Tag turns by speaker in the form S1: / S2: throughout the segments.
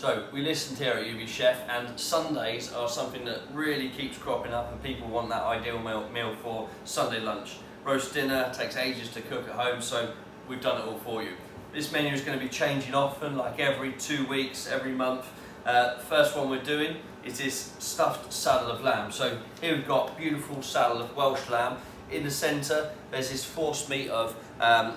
S1: So we listened here at UB Chef, and Sundays are something that really keeps cropping up, and people want that ideal meal for Sunday lunch. Roast dinner takes ages to cook at home, so we've done it all for you. This menu is going to be changing often, like every 2 weeks, every month. First one we're doing is this stuffed saddle of lamb. So here we've got beautiful saddle of Welsh lamb. In the centre there's this force meat of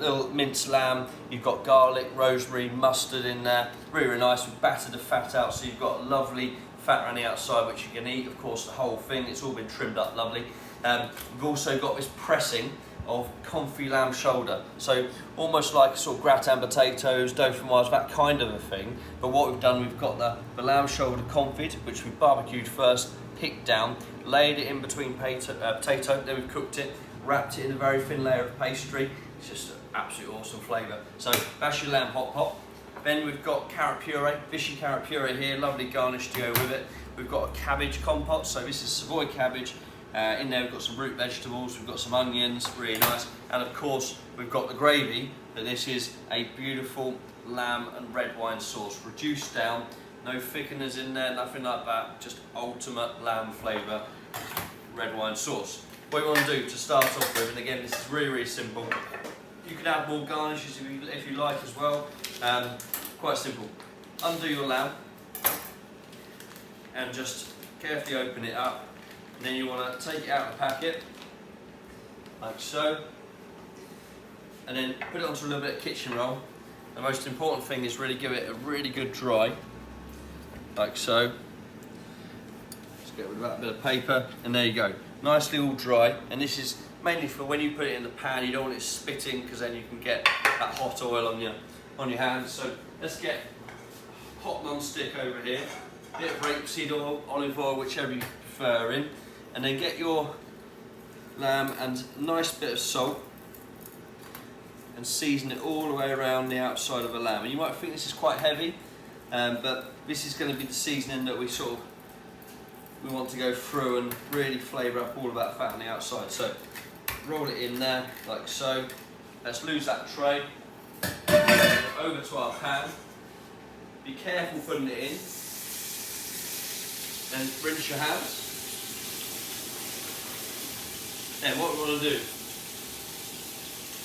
S1: little minced lamb. You've got garlic, rosemary, mustard in there. Really, really nice. We've battered the fat out, so you've got lovely fat around the outside which you can eat. Of course, the whole thing, it's all been trimmed up lovely. We've also got this pressing of confit lamb shoulder, so almost like sort of gratin potatoes, dauphinoise, that kind of a thing. But what we've done, we've got the lamb shoulder confit, which we've barbecued first, picked down, laid it in between potato, then we've cooked it, wrapped it in a very thin layer of pastry. It's just an absolutely awesome flavour. So that's your lamb hot pot. Then we've got carrot puree, fishy carrot puree here, lovely garnish to go with it. We've got a cabbage compote, so this is Savoy cabbage. In there we've got some root vegetables, we've got some onions, really nice. And of course we've got the gravy, but this is a beautiful lamb and red wine sauce, reduced down, no thickeners in there, nothing like that, just ultimate lamb flavour, red wine sauce. What you want to do to start off with, and again this is really, really simple, you can add more garnishes if you like as well, quite simple. Undo your lamb and just carefully open it up. And then you want to take it out of the packet, like so, and then put it onto a little bit of kitchen roll. The most important thing is really give it a really good dry, like so. Just get rid of that bit of paper, and there you go. Nicely all dry, and this is mainly for when you put it in the pan, you don't want it spitting, because then you can get that hot oil on your hands. So let's get hot non-stick over here, a bit of rapeseed oil, olive oil, whichever you prefer in. And then get your lamb and a nice bit of salt and season it all the way around the outside of the lamb. And you might think this is quite heavy, but this is going to be the seasoning that we want to go through and really flavour up all of that fat on the outside. So roll it in there like so. Let's lose that tray. Over to our pan. Be careful putting it in. Then rinse your hands. Then what we want to do,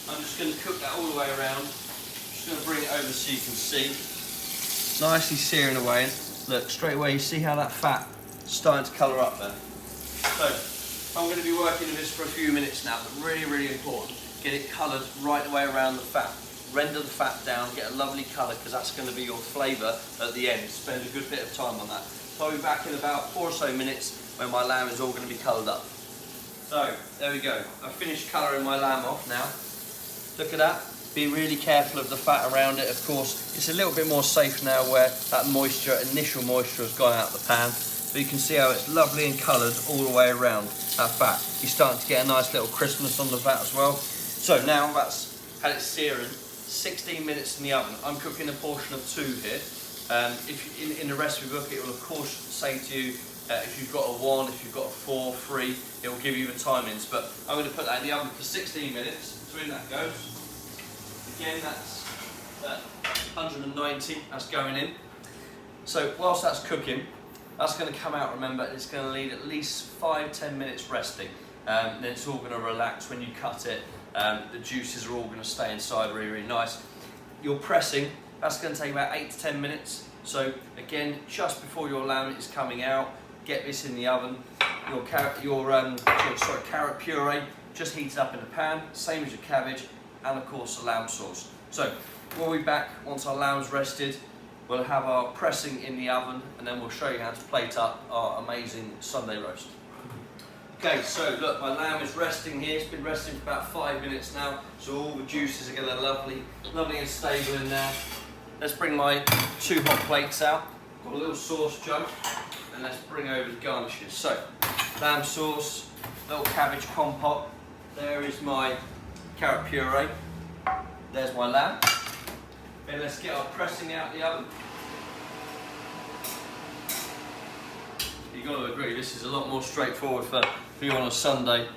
S1: I'm just going to cook that all the way around. Just going to bring it over so you can see. Nicely searing away. Look, straight away you see how that fat is starting to colour up there. So I'm going to be working with this for a few minutes now, but really, really important. Get it coloured right the way around the fat. Render the fat down, get a lovely colour, because that's going to be your flavour at the end. Spend a good bit of time on that. So I'll be back in about 4 or so minutes when my lamb is all going to be coloured up. So, there we go. I've finished colouring my lamb off now. Look at that. Be really careful of the fat around it, of course. It's a little bit more safe now where that initial moisture has gone out of the pan. But you can see how it's lovely and coloured all the way around that fat. You're starting to get a nice little crispness on the fat as well. So now that's had it searing, 16 minutes in the oven. I'm cooking a portion of 2 here. If in the recipe book it will of course say to you if you've got a 1, if you've got a 4, 3, it will give you the timings, but I'm going to put that in the oven for 16 minutes, so in that goes. Again, that's 190, that's going in. So whilst that's cooking, that's going to come out, remember, it's going to need at least 5-10 minutes resting, then it's all going to relax when you cut it, the juices are all going to stay inside really, really nice. Your pressing, that's going to take about 8 to 10 minutes, so again, just before your lamb is coming out, get this in the oven. Your carrot puree just heated up in the pan, same as your cabbage, and of course the lamb sauce. So we'll be back once our lamb's rested. We'll have our pressing in the oven, and then we'll show you how to plate up our amazing Sunday roast. Okay, so look, my lamb is resting here. It's been resting for about 5 minutes now, so all the juices are getting lovely and stable in there. Let's bring my 2 hot plates out. Got a little sauce jug. And let's bring over the garnishes. So, lamb sauce, little cabbage compote. There is my carrot puree. There's my lamb. Then let's get our pressing out the oven. You've got to agree, this is a lot more straightforward for you on a Sunday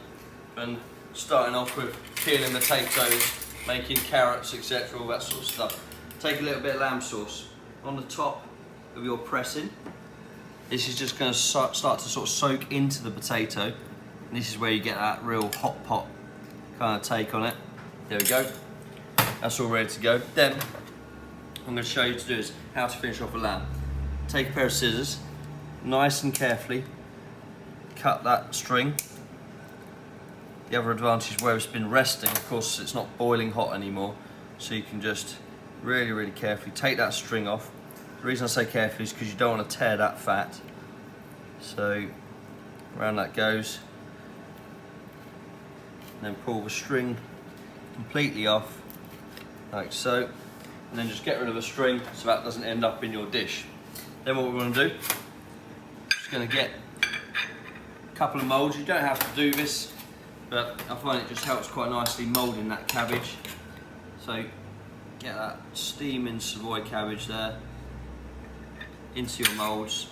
S1: than starting off with peeling potatoes, making carrots, etc., all that sort of stuff. Take a little bit of lamb sauce. On the top, of your pressing. This is just going to start to sort of soak into the potato. And this is where you get that real hot pot kind of take on it. There we go. That's all ready to go. Then I'm going to show you to do is how to finish off a lamb. Take a pair of scissors, nice and carefully cut that string. The other advantage is where it's been resting, of course it's not boiling hot anymore, so you can just really carefully take that string off. The reason I say carefully is because you don't want to tear that fat. So around that goes. And then pull the string completely off, like so. And then just get rid of the string so that doesn't end up in your dish. Then what we want to do, just going to get a couple of moulds. You don't have to do this, but I find it just helps quite nicely moulding that cabbage. So get that steaming Savoy cabbage there into your moulds.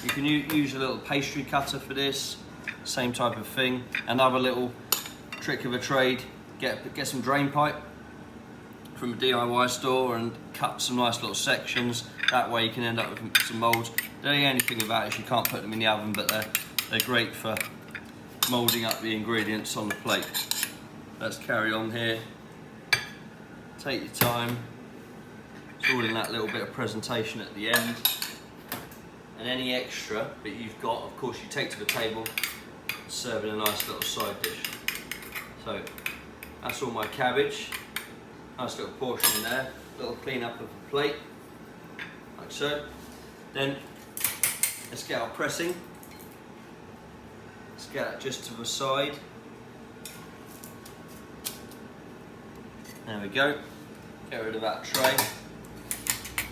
S1: You can use a little pastry cutter for this, same type of thing. Another little trick of a trade, get some drain pipe from a DIY store and cut some nice little sections. That way you can end up with some moulds. The only thing about it is you can't put them in the oven, but they're great for moulding up the ingredients on the plate. Let's carry on here. Take your time. It's all in that little bit of presentation at the end. And any extra that you've got, of course, you take to the table, serve in a nice little side dish. So that's all my cabbage. Nice little portion there. Little clean up of the plate, like so. Then let's get our pressing. Let's get that just to the side. There we go. Get rid of that tray.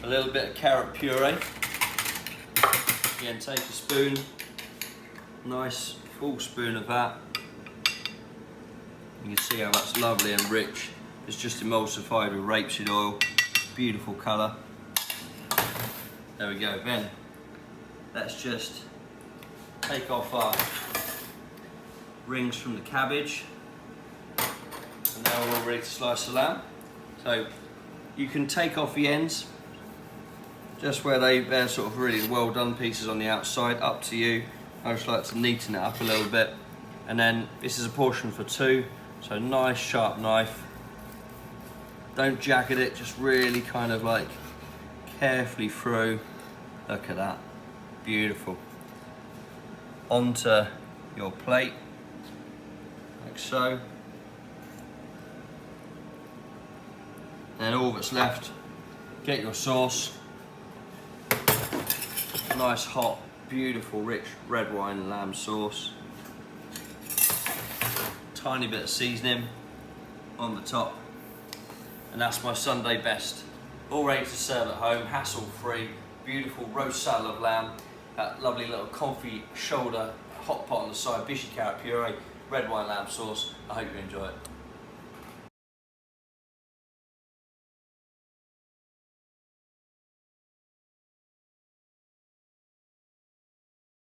S1: A little bit of carrot puree. Again, take a spoon, nice full spoon of that. You can see how that's lovely and rich. It's just emulsified with rapeseed oil. Beautiful colour. There we go. Then let's just take off our rings from the cabbage. And now we're all ready to slice the lamb. So you can take off the ends, just where they're sort of really well done pieces on the outside, up to you. I just like to neaten it up a little bit. And then this is a portion for two, so nice sharp knife. Don't jagged it, just really kind of like carefully through. Look at that, beautiful. Onto your plate, like so. And all that's left, get your sauce. Nice hot, beautiful, rich red wine lamb sauce. Tiny bit of seasoning on the top. And that's my Sunday best. All ready to serve at home, hassle-free, beautiful roast salad of lamb, that lovely little comfy shoulder hot pot on the side, bishy carrot puree, red wine lamb sauce. I hope you enjoy it.